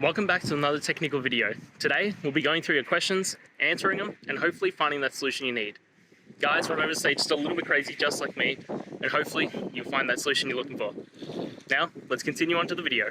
Welcome back to another technical video. Today, we'll be going through your questions, answering them, and hopefully finding that solution you need. Guys, remember to stay just a little bit crazy, just like me, and hopefully you'll find that solution you're looking for. Now, let's continue on to the video.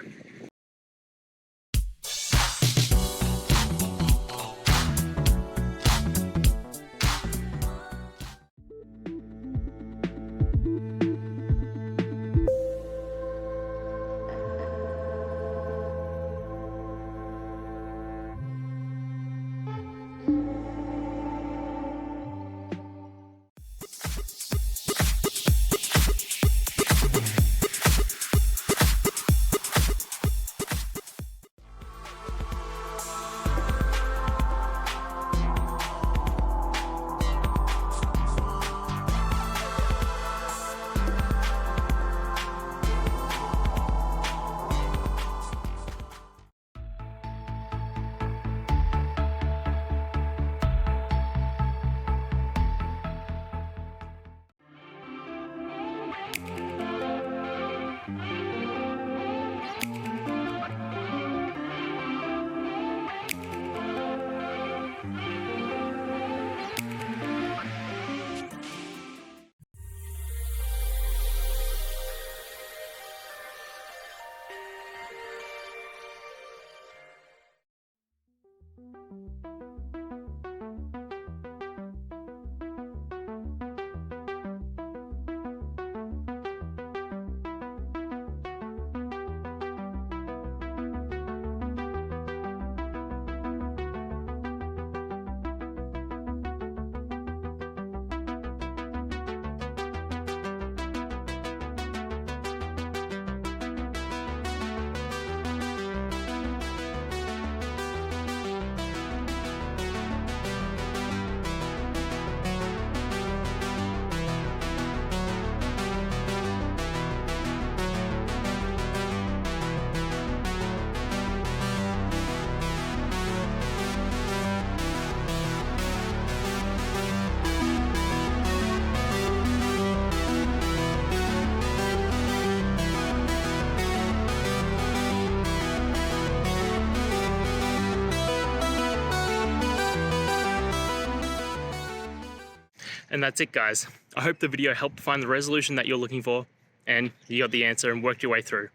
And that's it, guys. I hope the video helped find the resolution that you're looking for and you got the answer and worked your way through.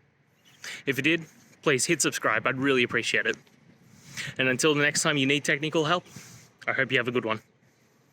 If it did, please hit subscribe. I'd really appreciate it. And until the next time you need technical help, I hope you have a good one.